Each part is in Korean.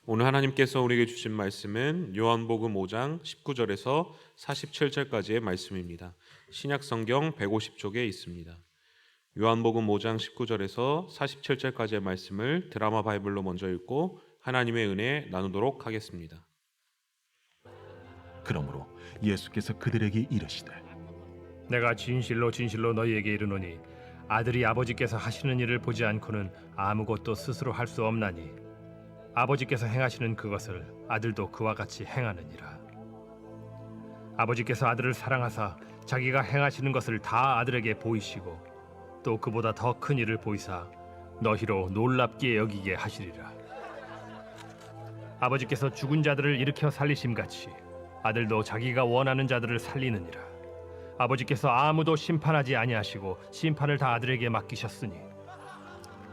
오늘 하나님께서 우리에게 주신 말씀은 요한복음 5장 19절에서 47절까지의 말씀입니다. 신약성경 150쪽에 있습니다. 요한복음 5장 19절에서 47절까지의 말씀을 드라마 바이블로 먼저 읽고 하나님의 은혜 나누도록 하겠습니다. 그러므로 예수께서 그들에게 이르시되 내가 진실로 진실로 너희에게 이르노니 아들이 아버지께서 하시는 일을 보지 않고는 아무것도 스스로 할 수 없나니 아버지께서 행하시는 그것을 아들도 그와 같이 행하느니라. 아버지께서 아들을 사랑하사 자기가 행하시는 것을 다 아들에게 보이시고 또 그보다 더 큰 일을 보이사 너희로 놀랍게 여기게 하시리라. 아버지께서 죽은 자들을 일으켜 살리심같이 아들도 자기가 원하는 자들을 살리느니라. 아버지께서 아무도 심판하지 아니하시고 심판을 다 아들에게 맡기셨으니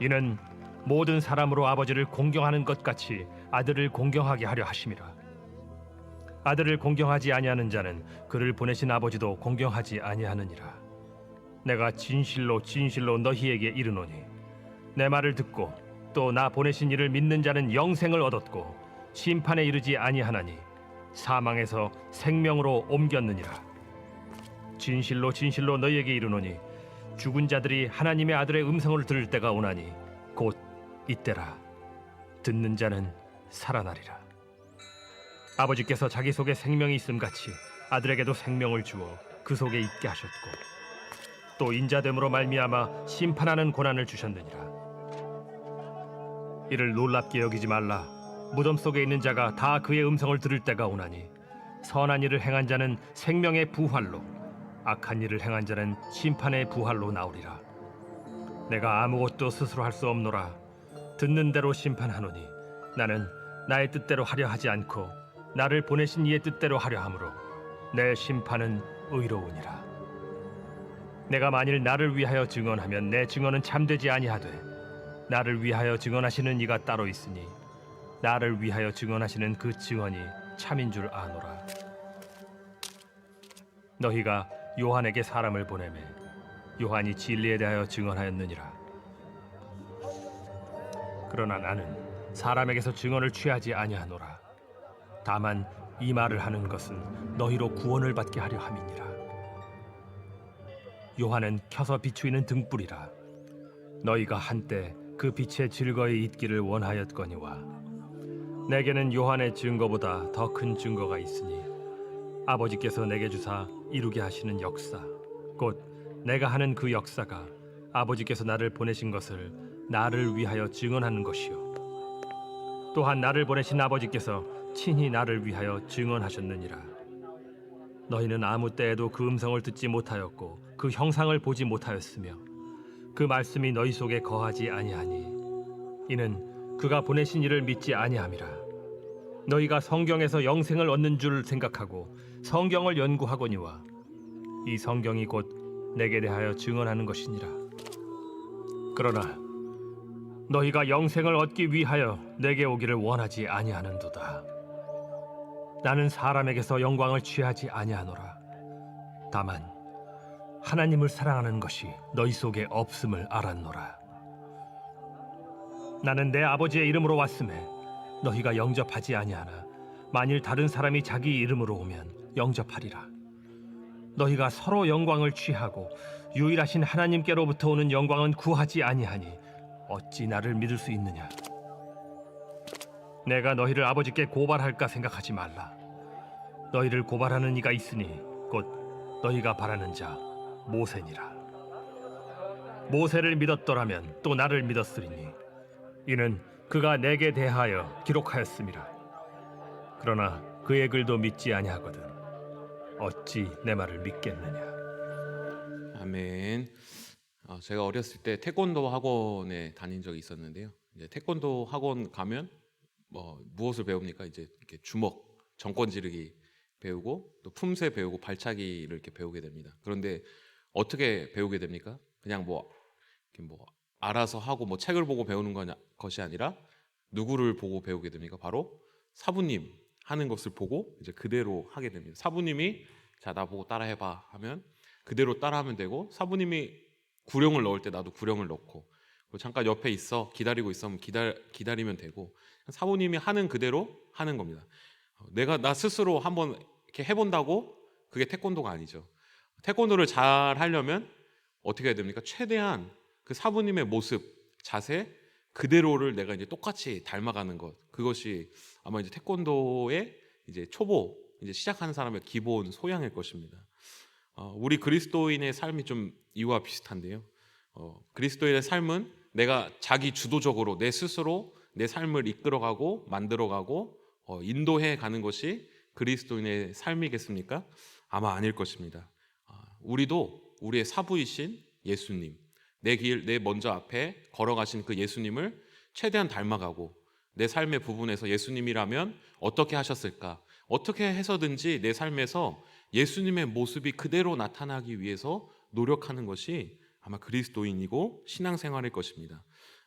이는 모든 사람으로 아버지를 공경하는 것 같이 아들을 공경하게 하려 하심이라. 아들을 공경하지 아니하는 자는 그를 보내신 아버지도 공경하지 아니하느니라. 내가 진실로 진실로 너희에게 이르노니 내 말을 듣고 또 나 보내신 이를 믿는 자는 영생을 얻었고 심판에 이르지 아니하나니 사망에서 생명으로 옮겼느니라. 진실로 진실로 너희에게 이르노니 죽은 자들이 하나님의 아들의 음성을 들을 때가 오나니 곧 이때라. 듣는 자는 살아나리라. 아버지께서 자기 속에 생명이 있음같이 아들에게도 생명을 주어 그 속에 있게 하셨고 또 인자됨으로 말미암아 심판하는 고난을 주셨느니라. 이를 놀랍게 여기지 말라. 무덤 속에 있는 자가 다 그의 음성을 들을 때가 오나니 선한 일을 행한 자는 생명의 부활로 악한 일을 행한 자는 심판의 부활로 나오리라. 내가 아무것도 스스로 할 수 없노라. 듣는 대로 심판하노니 나는 나의 뜻대로 하려 하지 않고 나를 보내신 이의 뜻대로 하려 함으로 내 심판은 의로우니라. 내가 만일 나를 위하여 증언하면 내 증언은 참되지 아니하되 나를 위하여 증언하시는 이가 따로 있으니 나를 위하여 증언하시는 그 증언이 참인 줄 아노라. 너희가 요한에게 사람을 보내매 요한이 진리에 대하여 증언하였느니라. 그러나 나는 사람에게서 증언을 취하지 아니하노라. 다만 이 말을 하는 것은 너희로 구원을 받게 하려 함이니라. 요한은 켜서 비추이는 등불이라. 너희가 한때 그 빛에 즐거이 있기를 원하였거니와 내게는 요한의 증거보다 더 큰 증거가 있으니 아버지께서 내게 주사 이루게 하시는 역사 곧 내가 하는 그 역사가 아버지께서 나를 보내신 것을 나를 위하여 증언하는 것이요 또한 나를 보내신 아버지께서 친히 나를 위하여 증언하셨느니라. 너희는 아무 때에도 그 음성을 듣지 못하였고 그 형상을 보지 못하였으며 그 말씀이 너희 속에 거하지 아니하니 이는 그가 보내신 이를 믿지 아니함이라. 너희가 성경에서 영생을 얻는 줄 생각하고 성경을 연구하거니와 이 성경이 곧 내게 대하여 증언하는 것이니라. 그러나 너희가 영생을 얻기 위하여 내게 오기를 원하지 아니하는도다. 나는 사람에게서 영광을 취하지 아니하노라. 다만 하나님을 사랑하는 것이 너희 속에 없음을 알았노라. 나는 내 아버지의 이름으로 왔음에 너희가 영접하지 아니하나 만일 다른 사람이 자기 이름으로 오면 영접하리라. 너희가 서로 영광을 취하고 유일하신 하나님께로부터 오는 영광은 구하지 아니하니 어찌 나를 믿을 수 있느냐? 내가 너희를 아버지께 고발할까 생각하지 말라. 너희를 고발하는 이가 있으니 곧 너희가 바라는 자 모세니라. 모세를 믿었더라면 또 나를 믿었으리니 이는 그가 내게 대하여 기록하였음이라. 그러나 그의 글도 믿지 아니하거든 어찌 내 말을 믿겠느냐? 아멘. 제가 어렸을 때 태권도 학원에 다닌 적이 있었는데요. 이제 태권도 학원 가면 무엇을 배웁니까? 이제 이렇게 주먹, 정권 지르기 배우고 또 품새 배우고 발차기를 이렇게 배우게 됩니다. 그런데 어떻게 배우게 됩니까? 그냥 이렇게 알아서 하고 책을 보고 배우는 것이 아니라 누구를 보고 배우게 됩니까? 바로 사부님 하는 것을 보고 이제 그대로 하게 됩니다. 사부님이 자, 나보고 따라해봐 하면 그대로 따라하면 되고 사부님이 구령을 넣을 때 나도 구령을 넣고 잠깐 옆에 있어 기다리고 있으면 기다리면 되고 사모님이 하는 그대로 하는 겁니다. 내가 나 스스로 한번 이렇게 해본다고 그게 태권도가 아니죠. 태권도를 잘 하려면 어떻게 해야 됩니까? 최대한 그 사부님의 모습, 자세 그대로를 내가 이제 똑같이 닮아가는 것. 그것이 아마 이제 태권도의 이제 초보 이제 시작하는 사람의 기본 소양일 것입니다. 우리 그리스도인의 삶이 좀 이와 비슷한데요. 그리스도인의 삶은 내가 자기 주도적으로 내 스스로 내 삶을 이끌어가고 만들어가고 인도해 가는 것이 그리스도인의 삶이겠습니까? 아마 아닐 것입니다. 우리도 우리의 사부이신 예수님, 내 길, 내 먼저 앞에 걸어가신 그 예수님을 최대한 닮아가고 내 삶의 부분에서 예수님이라면 어떻게 하셨을까? 어떻게 해서든지 내 삶에서 예수님의 모습이 그대로 나타나기 위해서 노력하는 것이 아마 그리스도인이고 신앙생활일 것입니다.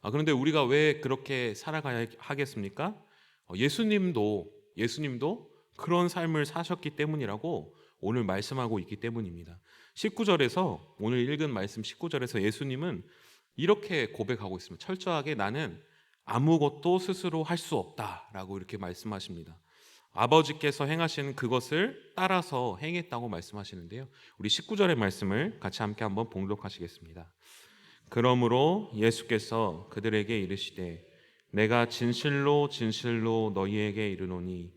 그런데 우리가 왜 그렇게 살아가야 하겠습니까? 예수님도 그런 삶을 사셨기 때문이라고 오늘 말씀하고 있기 때문입니다. 19절에서 오늘 읽은 말씀 19절에서 예수님은 이렇게 고백하고 있습니다. 철저하게 나는 아무것도 스스로 할 수 없다라고 이렇게 말씀하십니다. 아버지께서 행하시는 그것을 따라서 행했다고 말씀하시는데요. 우리 19절의 말씀을 같이 함께 한번 봉독하시겠습니다. 그러므로 예수께서 그들에게 이르시되 내가 진실로 진실로 너희에게 이르노니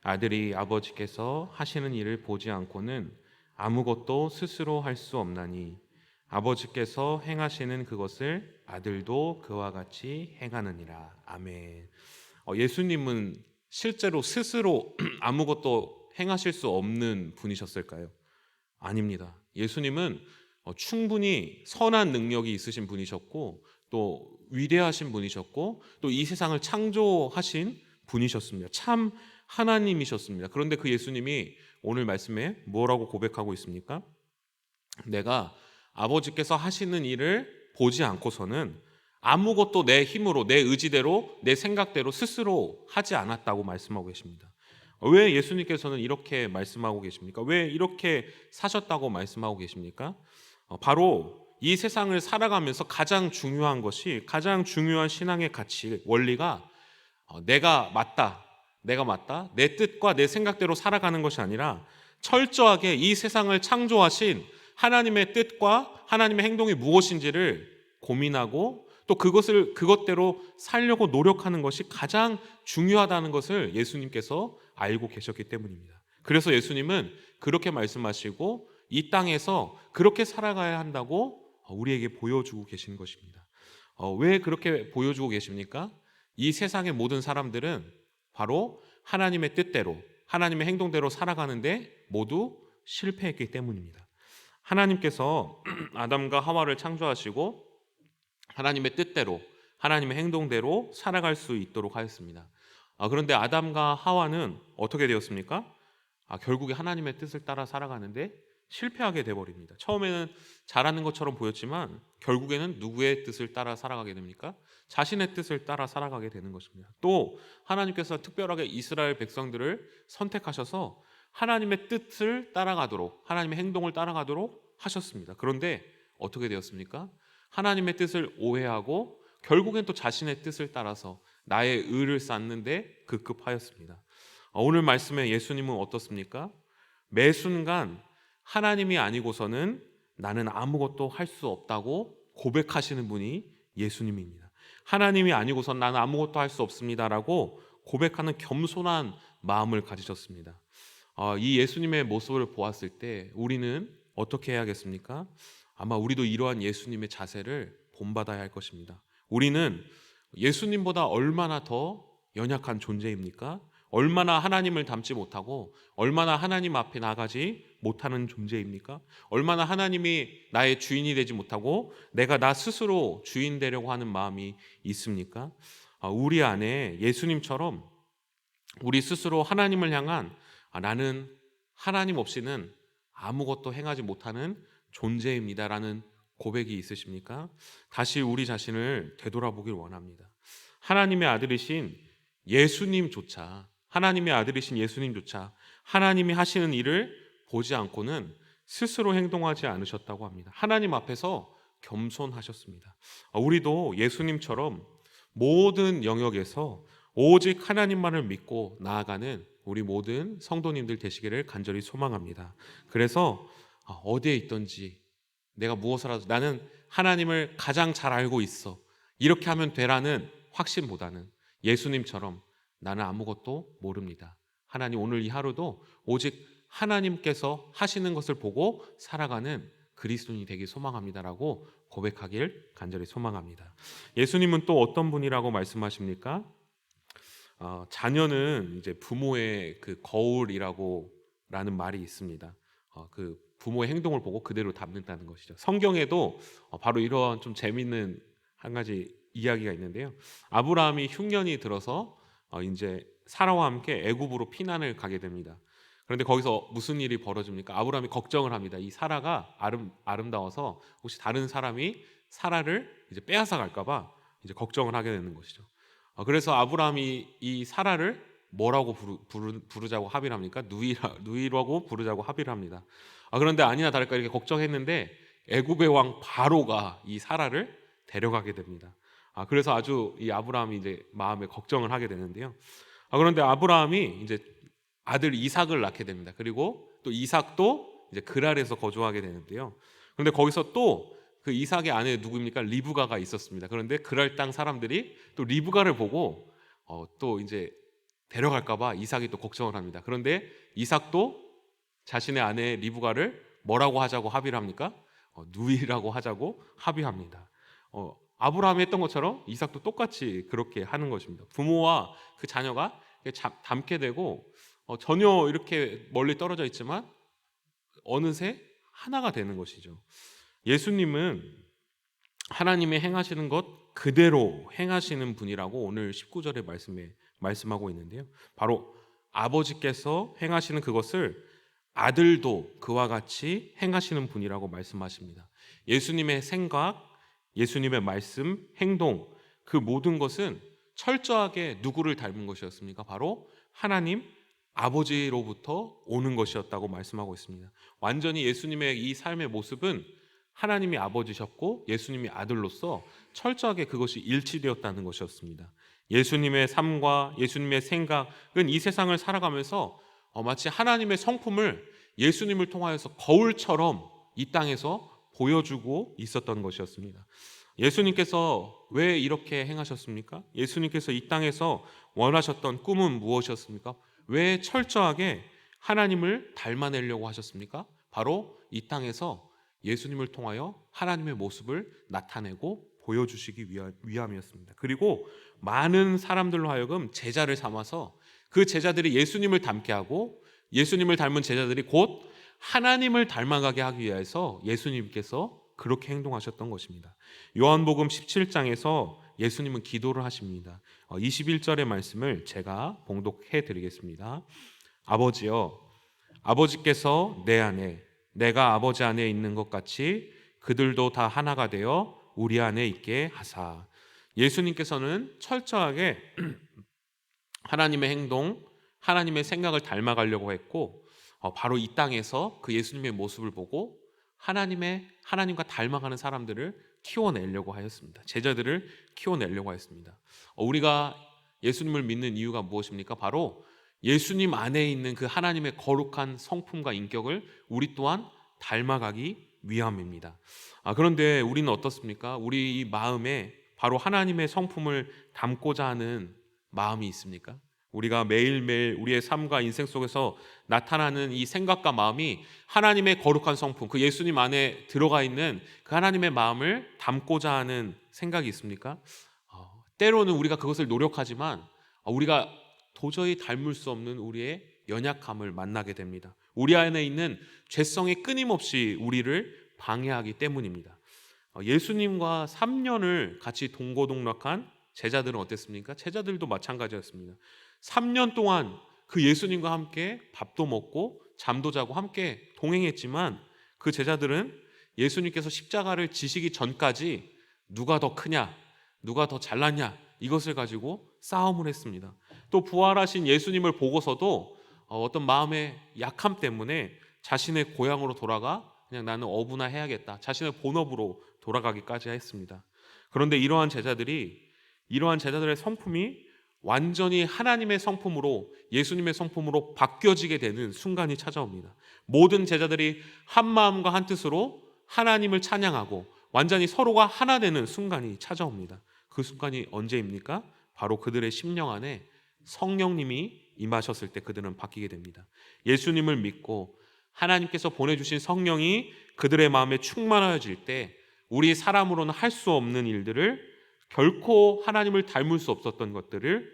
아들이 아버지께서 하시는 일을 보지 않고는 아무것도 스스로 할 수 없나니 아버지께서 행하시는 그것을 아들도 그와 같이 행하느니라. 아멘. 예수님은 실제로 스스로 아무것도 행하실 수 없는 분이셨을까요? 아닙니다. 예수님은 충분히 선한 능력이 있으신 분이셨고 또 위대하신 분이셨고 또 이 세상을 창조하신 분이셨습니다. 참 하나님이셨습니다. 그런데 그 예수님이 오늘 말씀에 뭐라고 고백하고 있습니까? 내가 아버지께서 하시는 일을 보지 않고서는 아무것도 내 힘으로 내 의지대로 내 생각대로 스스로 하지 않았다고 말씀하고 계십니다. 왜 예수님께서는 이렇게 말씀하고 계십니까? 왜 이렇게 사셨다고 말씀하고 계십니까? 바로 이 세상을 살아가면서 가장 중요한 신앙의 가치, 원리가 내가 맞다, 내 뜻과 내 생각대로 살아가는 것이 아니라 철저하게 이 세상을 창조하신 하나님의 뜻과 하나님의 행동이 무엇인지를 고민하고 또 그것대로 살려고 노력하는 것이 가장 중요하다는 것을 예수님께서 알고 계셨기 때문입니다. 그래서 예수님은 그렇게 말씀하시고 이 땅에서 그렇게 살아가야 한다고 우리에게 보여주고 계신 것입니다. 왜 그렇게 보여주고 계십니까? 이 세상의 모든 사람들은 바로 하나님의 뜻대로 하나님의 행동대로 살아가는데 모두 실패했기 때문입니다. 하나님께서 아담과 하와를 창조하시고 하나님의 뜻대로 하나님의 행동대로 살아갈 수 있도록 하였습니다. 그런데 아담과 하와는 어떻게 되었습니까? 결국에 하나님의 뜻을 따라 살아가는데 실패하게 되어버립니다. 처음에는 잘하는 것처럼 보였지만 결국에는 누구의 뜻을 따라 살아가게 됩니까? 자신의 뜻을 따라 살아가게 되는 것입니다. 또 하나님께서 특별하게 이스라엘 백성들을 선택하셔서 하나님의 뜻을 따라가도록 하나님의 행동을 따라가도록 하셨습니다. 그런데 어떻게 되었습니까? 하나님의 뜻을 오해하고 결국엔 또 자신의 뜻을 따라서 나의 의를 쌓는데 급급하였습니다. 오늘 말씀에 예수님은 어떻습니까? 매 순간 하나님이 아니고서는 나는 아무것도 할 수 없다고 고백하시는 분이 예수님입니다. 하나님이 아니고선 나는 아무것도 할 수 없습니다라고 고백하는 겸손한 마음을 가지셨습니다. 이 예수님의 모습을 보았을 때 우리는 어떻게 해야겠습니까? 아마 우리도 이러한 예수님의 자세를 본받아야 할 것입니다. 우리는 예수님보다 얼마나 더 연약한 존재입니까? 얼마나 하나님을 닮지 못하고 얼마나 하나님 앞에 나가지 못하는 존재입니까? 얼마나 하나님이 나의 주인이 되지 못하고 내가 나 스스로 주인 되려고 하는 마음이 있습니까? 우리 안에 예수님처럼 우리 스스로 하나님을 향한 나는 하나님 없이는 아무것도 행하지 못하는 존재입니다라는 고백이 있으십니까? 다시 우리 자신을 되돌아보길 원합니다. 하나님의 아들이신 예수님조차 하나님이 하시는 일을 보지 않고는 스스로 행동하지 않으셨다고 합니다. 하나님 앞에서 겸손하셨습니다. 우리도 예수님처럼 모든 영역에서 오직 하나님만을 믿고 나아가는 우리 모든 성도님들 되시기를 간절히 소망합니다. 그래서 어디에 있든지 내가 무엇을 하든 나는 하나님을 가장 잘 알고 있어, 이렇게 하면 되라는 확신보다는 예수님처럼 나는 아무것도 모릅니다. 하나님, 오늘 이 하루도 오직 하나님께서 하시는 것을 보고 살아가는 그리스도인이 되길 소망합니다라고 고백하길 간절히 소망합니다. 예수님은 또 어떤 분이라고 말씀하십니까? 자녀는 이제 부모의 그 거울이라고 라는 말이 있습니다. 그 부모의 행동을 보고 그대로 닮는다는 것이죠. 성경에도 바로 이러한 좀 재미있는 한 가지 이야기가 있는데요. 아브라함이 흉년이 들어서 이제 사라와 함께 애굽으로 피난을 가게 됩니다. 그런데 거기서 무슨 일이 벌어집니까? 아브라함이 걱정을 합니다. 이 사라가 아름다워서 혹시 다른 사람이 사라를 이제 빼앗아 갈까봐 이제 걱정을 하게 되는 것이죠. 그래서 아브라함이 이 사라를 뭐라고 부르자고 합의를 합니까? 누이라고 부르자고 합의를 합니다. 그런데 아니나 다를까 이렇게 걱정했는데 애굽의 왕 바로가 이 사라를 데려가게 됩니다. 그래서 아주 이 아브라함이 이제 마음에 걱정을 하게 되는데요. 그런데 아브라함이 이제 아들 이삭을 낳게 됩니다. 그리고 또 이삭도 이제 그랄에서 거주하게 되는데요. 그런데 거기서 또 그 이삭의 아내 누구입니까? 리브가가 있었습니다. 그런데 그랄 땅 사람들이 또 리브가를 보고 또 이제 데려갈까봐 이삭이 또 걱정을 합니다. 그런데 이삭도 자신의 아내 리브가를 뭐라고 하자고 합의를 합니까? 누이라고 하자고 합의합니다. 아브라함이 했던 것처럼 이삭도 똑같이 그렇게 하는 것입니다. 부모와 그 자녀가 닮게 되고 전혀 이렇게 멀리 떨어져 있지만 어느새 하나가 되는 것이죠. 예수님은 하나님의 행하시는 것 그대로 행하시는 분이라고 오늘 19절의 말씀에 말씀하고 있는데요. 바로 아버지께서 행하시는 그것을 아들도 그와 같이 행하시는 분이라고 말씀하십니다. 예수님의 생각, 예수님의 말씀, 행동, 그 모든 것은 철저하게 누구를 닮은 것이었습니까? 바로 하나님 아버지로부터 오는 것이었다고 말씀하고 있습니다. 완전히 예수님의 이 삶의 모습은 하나님이 아버지셨고 예수님이 아들로서 철저하게 그것이 일치되었다는 것이었습니다. 예수님의 삶과 예수님의 생각은 이 세상을 살아가면서 마치 하나님의 성품을 예수님을 통하여서 거울처럼 이 땅에서 보여주고 있었던 것이었습니다. 예수님께서 왜 이렇게 행하셨습니까? 예수님께서 이 땅에서 원하셨던 꿈은 무엇이었습니까? 왜 철저하게 하나님을 닮아내려고 하셨습니까? 바로 이 땅에서 예수님을 통하여 하나님의 모습을 나타내고 보여주시기 위함이었습니다. 그리고 많은 사람들로 하여금 제자를 삼아서 그 제자들이 예수님을 닮게 하고 예수님을 닮은 제자들이 곧 하나님을 닮아가게 하기 위해서 예수님께서 그렇게 행동하셨던 것입니다. 요한복음 17장에서 예수님은 기도를 하십니다. 21절의 말씀을 제가 봉독해 드리겠습니다. 아버지여, 아버지께서 내 안에 내가 아버지 안에 있는 것 같이 그들도 다 하나가 되어 우리 안에 있게 하사. 예수님께서는 철저하게 하나님의 행동, 하나님의 생각을 닮아가려고 했고 바로 이 땅에서 그 예수님의 모습을 보고 하나님과 닮아가는 사람들을 키워내려고 하였습니다. 제자들을 키워내려고 하였습니다. 우리가 예수님을 믿는 이유가 무엇입니까? 바로 예수님 안에 있는 그 하나님의 거룩한 성품과 인격을 우리 또한 닮아가기 위함입니다. 그런데 우리는 어떻습니까? 우리 이 마음에 바로 하나님의 성품을 담고자 하는 마음이 있습니까? 우리가 매일매일 우리의 삶과 인생 속에서 나타나는 이 생각과 마음이 하나님의 거룩한 성품, 그 예수님 안에 들어가 있는 그 하나님의 마음을 담고자 하는 생각이 있습니까? 때로는 우리가 그것을 노력하지만 우리가 도저히 닮을 수 없는 우리의 연약함을 만나게 됩니다. 우리 안에 있는 죄성이 끊임없이 우리를 방해하기 때문입니다. 예수님과 3년을 같이 동고동락한 제자들은 어땠습니까? 제자들도 마찬가지였습니다. 3년 동안 그 예수님과 함께 밥도 먹고 잠도 자고 함께 동행했지만 그 제자들은 예수님께서 십자가를 지시기 전까지 누가 더 크냐, 누가 더 잘났냐 이것을 가지고 싸움을 했습니다. 또 부활하신 예수님을 보고서도 어떤 마음의 약함 때문에 자신의 고향으로 돌아가 그냥 나는 어부나 해야겠다, 자신의 본업으로 돌아가기까지 했습니다. 그런데 이러한 제자들의 성품이 완전히 하나님의 성품으로, 예수님의 성품으로 바뀌어지게 되는 순간이 찾아옵니다. 모든 제자들이 한 마음과 한 뜻으로 하나님을 찬양하고 완전히 서로가 하나 되는 순간이 찾아옵니다. 그 순간이 언제입니까? 바로 그들의 심령 안에 성령님이 임하셨을 때 그들은 바뀌게 됩니다. 예수님을 믿고 하나님께서 보내주신 성령이 그들의 마음에 충만하여질 때 우리 사람으로는 할 수 없는 일들을, 결코 하나님을 닮을 수 없었던 것들을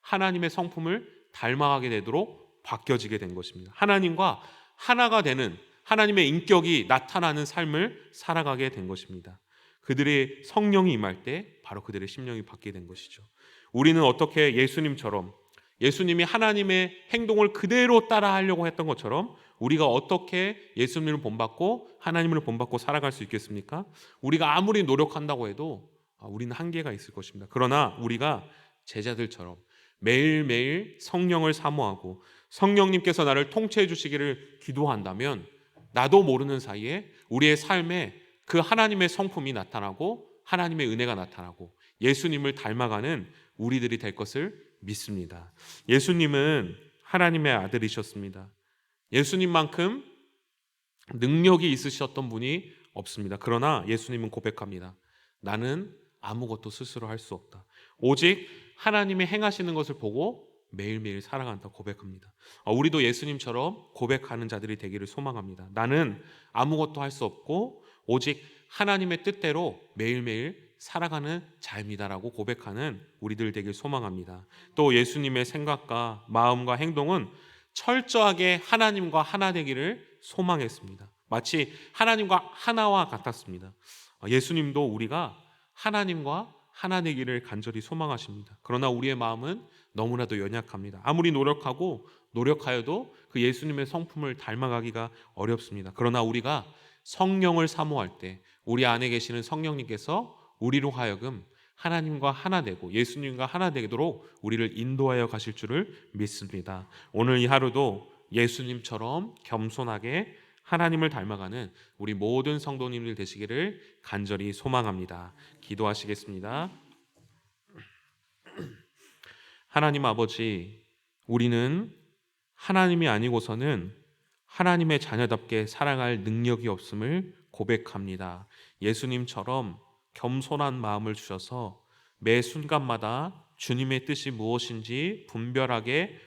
하나님의 성품을 닮아가게 되도록 바뀌어지게 된 것입니다. 하나님과 하나가 되는, 하나님의 인격이 나타나는 삶을 살아가게 된 것입니다. 그들의 성령이 임할 때 바로 그들의 심령이 바뀌게 된 것이죠. 우리는 어떻게 예수님이 하나님의 행동을 그대로 따라하려고 했던 것처럼 우리가 어떻게 예수님을 본받고 하나님을 본받고 살아갈 수 있겠습니까? 우리가 아무리 노력한다고 해도 우리는 한계가 있을 것입니다. 그러나 우리가 제자들처럼 매일매일 성령을 사모하고 성령님께서 나를 통치해 주시기를 기도한다면 나도 모르는 사이에 우리의 삶에 그 하나님의 성품이 나타나고 하나님의 은혜가 나타나고 예수님을 닮아가는 우리들이 될 것을 믿습니다. 예수님은 하나님의 아들이셨습니다. 예수님만큼 능력이 있으셨던 분이 없습니다. 그러나 예수님은 고백합니다. 나는 아무것도 스스로 할 수 없다. 오직 하나님이 행하시는 것을 보고 매일매일 살아간다 고백합니다. 우리도 예수님처럼 고백하는 자들이 되기를 소망합니다. 나는 아무것도 할 수 없고 오직 하나님의 뜻대로 매일매일 살아가는 자입니다라고 고백하는 우리들 되길 소망합니다. 또 예수님의 생각과 마음과 행동은 철저하게 하나님과 하나 되기를 소망했습니다. 마치 하나님과 하나와 같았습니다. 예수님도 우리가 하나님과 하나 되기를 간절히 소망하십니다. 그러나 우리의 마음은 너무나도 연약합니다. 아무리 노력하여도 그 예수님의 성품을 닮아가기가 어렵습니다. 그러나 우리가 성령을 사모할 때 우리 안에 계시는 성령님께서 우리로 하여금 하나님과 하나 되고 예수님과 하나 되도록 우리를 인도하여 가실 줄을 믿습니다. 오늘 이 하루도 예수님처럼 겸손하게 하나님을 닮아가는 우리 모든 성도님들 되시기를 간절히 소망합니다. 기도하시겠습니다. 하나님 아버지, 우리는 하나님이 아니고서는 하나님의 자녀답게 살아갈 능력이 없음을 고백합니다. 예수님처럼 겸손한 마음을 주셔서 매 순간마다 주님의 뜻이 무엇인지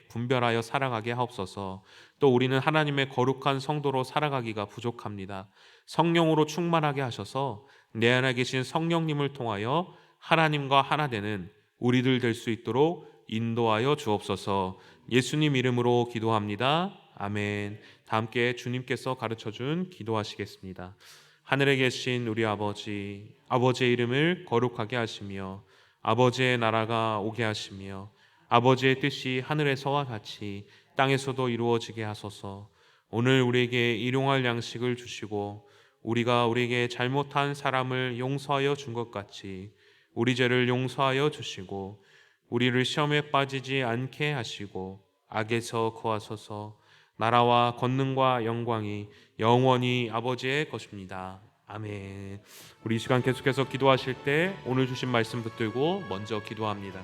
분별하여 살아가게 하옵소서. 또 우리는 하나님의 거룩한 성도로 살아가기가 부족합니다. 성령으로 충만하게 하셔서 내 안에 계신 성령님을 통하여 하나님과 하나 되는 우리들 될 수 있도록 인도하여 주옵소서. 예수님 이름으로 기도합니다. 아멘. 다 함께 주님께서 가르쳐준 기도하시겠습니다. 하늘에 계신 우리 아버지, 아버지의 이름을 거룩하게 하시며 아버지의 나라가 오게 하시며 아버지의 뜻이 하늘에서와 같이 땅에서도 이루어지게 하소서. 오늘 우리에게 일용할 양식을 주시고 우리가 우리에게 잘못한 사람을 용서하여 준 것 같이 우리 죄를 용서하여 주시고 우리를 시험에 빠지지 않게 하시고 악에서 구하소서. 나라와 권능과 영광이 영원히 아버지의 것입니다. 아멘. 우리 이 시간 계속해서 기도하실 때 오늘 주신 말씀 붙들고 먼저 기도합니다.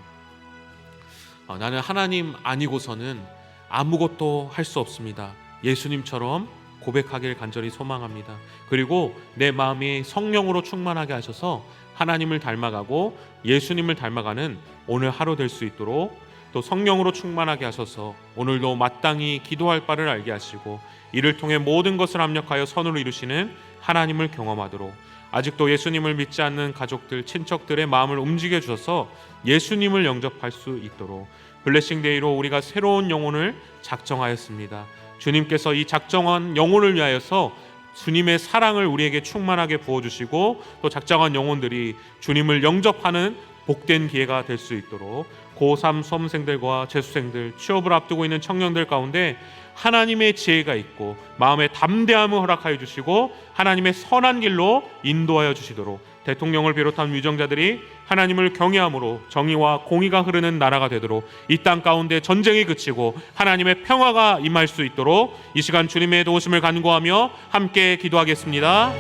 나는 하나님 아니고서는 아무것도 할 수 없습니다. 예수님처럼 고백하길 간절히 소망합니다. 그리고 내 마음이 성령으로 충만하게 하셔서 하나님을 닮아가고 예수님을 닮아가는 오늘 하루 될 수 있도록, 또 성령으로 충만하게 하셔서 오늘도 마땅히 기도할 바를 알게 하시고 이를 통해 모든 것을 합력하여 선으로 이루시는 하나님을 경험하도록, 아직도 예수님을 믿지 않는 가족들, 친척들의 마음을 움직여 주셔서 예수님을 영접할 수 있도록, 블레싱데이로 우리가 새로운 영혼을 작정하였습니다. 주님께서 이 작정한 영혼을 위하여서 주님의 사랑을 우리에게 충만하게 부어주시고 또 작정한 영혼들이 주님을 영접하는 복된 기회가 될 수 있도록 고3 수험생들과 재수생들, 취업을 앞두고 있는 청년들 가운데 하나님의 지혜가 있고 마음의 담대함을 허락하여 주시고 하나님의 선한 길로 인도하여 주시도록, 대통령을 비롯한 위정자들이 하나님을 경외함으로 정의와 공의가 흐르는 나라가 되도록, 이 땅 가운데 전쟁이 그치고 하나님의 평화가 임할 수 있도록 이 시간 주님의 도우심을 간구하며 함께 기도하겠습니다.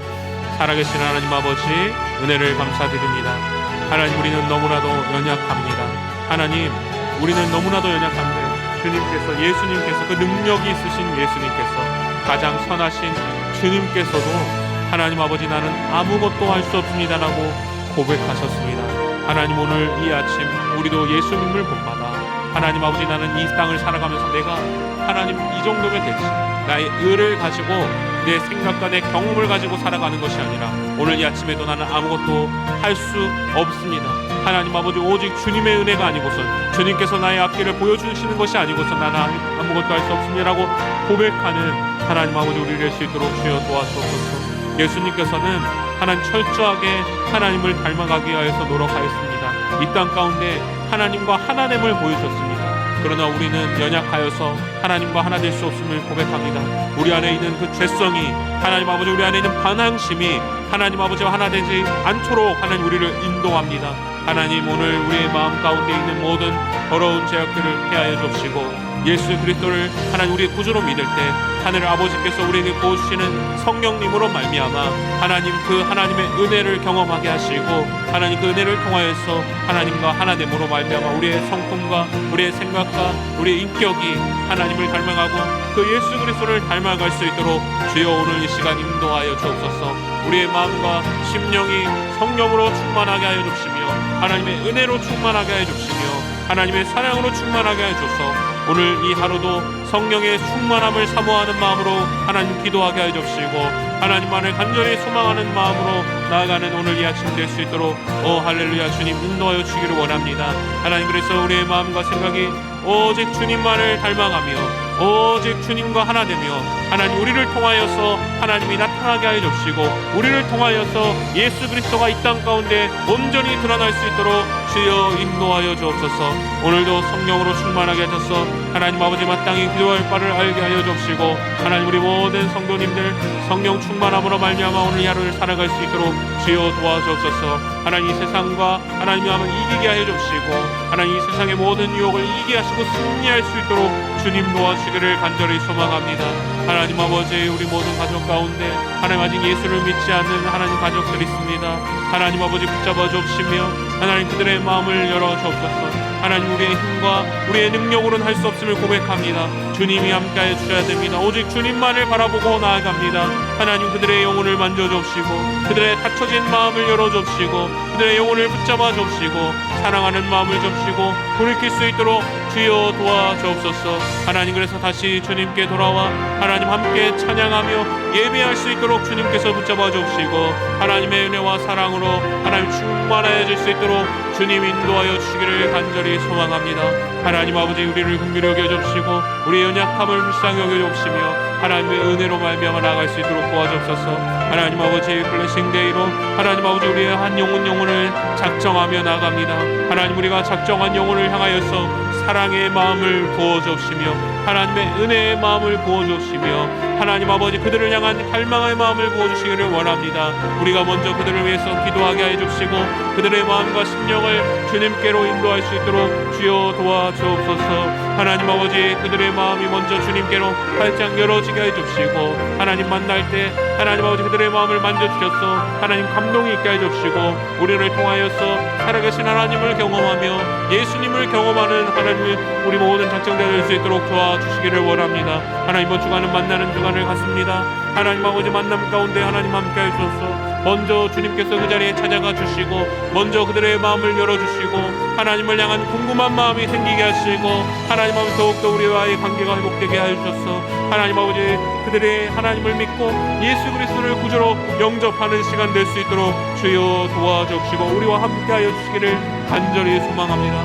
살아계신 하나님 아버지 은혜를 감사드립니다. 하나님 우리는 너무나도 연약합니다. 하나님 우리는 너무나도 연약한데 주님께서 예수님께서 그 능력이 있으신 예수님께서 가장 선하신 주님께서도 하나님 아버지 나는 아무것도 할 수 없습니다라고 고백하셨습니다. 하나님 오늘 이 아침 우리도 예수님을 본받아 하나님 아버지 나는 이 땅을 살아가면서 내가 하나님 이 정도면 됐지 나의 의를 가지고 내 생각과 내 경험을 가지고 살아가는 것이 아니라 오늘 이 아침에도 나는 아무것도 할 수 없습니다. 하나님 아버지 오직 주님의 은혜가 아니고선 주님께서 나의 앞길을 보여주시는 것이 아니고선 나는 아무것도 할 수 없습니다라고 고백하는 하나님 아버지 우리를 될 수 있도록 주여 도와주옵소서. 예수님께서는 하나님 철저하게 하나님을 닮아가기 위해서 노력하였습니다. 이 땅 가운데 하나님과 하나됨을 보여주셨습니다. 그러나 우리는 연약하여서 하나님과 하나 될 수 없음을 고백합니다. 우리 안에 있는 그 죄성이 하나님 아버지 우리 안에 있는 반항심이 하나님 아버지와 하나 되지 않도록 하나님 우리를 인도합니다. 하나님 오늘 우리의 마음 가운데 있는 모든 더러운 죄악들을 피하여 주시고 예수 그리스도를 하나님 우리의 구주로 믿을 때 하늘 아버지께서 우리에게 부어주시는 성령님으로 말미암아 하나님 그 하나님의 은혜를 경험하게 하시고 하나님 그 은혜를 통하여서 하나님과 하나됨으로 말미암아 우리의 성품과 우리의 생각과 우리의 인격이 하나님을 닮아가고 그 예수 그리스도를 닮아갈 수 있도록 주여 오늘 이 시간 인도하여 주옵소서. 우리의 마음과 심령이 성령으로 충만하게 하여 주시며 하나님의 은혜로 충만하게 하여 주시며 하나님의 사랑으로 충만하게 하여 주소서. 오늘 이 하루도 성령의 충만함을 사모하는 마음으로 하나님 기도하게 하여 주시고 하나님만을 간절히 소망하는 마음으로 나아가는 오늘 이 아침 될 수 있도록 할렐루야 주님 인도하여 주기를 원합니다. 하나님 그래서 우리의 마음과 생각이 오직 주님만을 닮아가며 오직 주님과 하나 되며 하나님 우리를 통하여서 하나님이 나타나게 하여 주시고 우리를 통하여서 예수 그리스도가 이 땅 가운데 온전히 드러날 수 있도록 주여 인도하여 주옵소서. 오늘도 성령으로 충만하게 하셔서 하나님 아버지 마땅히 기도할 바를 알게 하여 주시고 하나님 우리 모든 성도님들 성령 충만함으로 말미암아 오늘 이 하루를 살아갈 수 있도록 주여 도와주옵소서. 하나님 이 세상과 하나님이 한번 이기게 하여 주시고 하나님 이 세상의 모든 유혹을 이기게 하시고 승리할 수 있도록 주님 도와주시기를 간절히 소망합니다. 하나님 아버지 우리 모든 가족 가운데 하나님 아직 예수를 믿지 않는 하나님 가족들이 있습니다. 하나님 아버지 붙잡아 주옵시며 하나님 그들의 마음을 열어 주옵소서. 하나님 우리의 힘과 우리의 능력으로는 할 수 없음을 고백합니다. 주님이 함께하여 주셔야 됩니다. 오직 주님만을 바라보고 나아갑니다. 하나님 그들의 영혼을 만져주옵시고 그들의 닫혀진 마음을 열어주옵시고 그들의 영혼을 붙잡아 주옵시고 사랑하는 마음을 주옵시고 돌이킬 수 있도록 주여 도와주옵소서. 하나님 그래서 다시 주님께 돌아와 하나님 함께 찬양하며 예배할 수 있도록 주님께서 붙잡아 주옵시고 하나님의 은혜와 사랑으로 하나님 충만해질 수 있도록 주님 인도하여 주시기를 간절히 소망합니다. 하나님 아버지 우리를 긍휼히 여겨주시고 우리의 연약함을 불쌍히 여겨주시며 하나님의 은혜로 말미암아 나아갈 수 있도록 도와주옵소서. 하나님 아버지 블레싱 데이로 하나님 아버지 우리의 한 영혼을 작정하며 나아갑니다. 하나님 우리가 작정한 영혼을 향하여서 사랑의 마음을 부어주옵시며 하나님의 은혜의 마음을 부어주옵시며 하나님 아버지 그들을 향한 갈망의 마음을 부어주시기를 원합니다. 우리가 먼저 그들을 위해서 기도하게 해 주시고 그들의 마음과 심령을 주님께로 인도할 수 있도록 주여 도와주옵소서. 하나님 아버지 그들의 마음이 먼저 주님께로 활짝 열어지게 해 주시고 하나님 만날 때 하나님 아버지 그들의 마음을 만져주셔서 하나님 감동이 있게 해 주시고 우리를 통하여서 살아계신 하나님을 경험하며 예수님을 경험하는 하나님 우리 모든 작정자 될 수 있도록 도와주시기를 원합니다. 하나님 이번 주간은 만나는 주간을 갖습니다. 하나님 아버지 만남 가운데 하나님 함께 해주셔서 먼저 주님께서 그 자리에 찾아가 주시고 먼저 그들의 마음을 열어주시고 하나님을 향한 궁금한 마음이 생기게 하시고 하나님 아버지 더욱더 우리와의 관계가 회복되게 하여주셔서 하나님 아버지 그들의 하나님을 믿고 예수 그리스도를 구주로 영접하는 시간 될 수 있도록 주여 도와주시고 우리와 함께 하여 주시기를 간절히 소망합니다.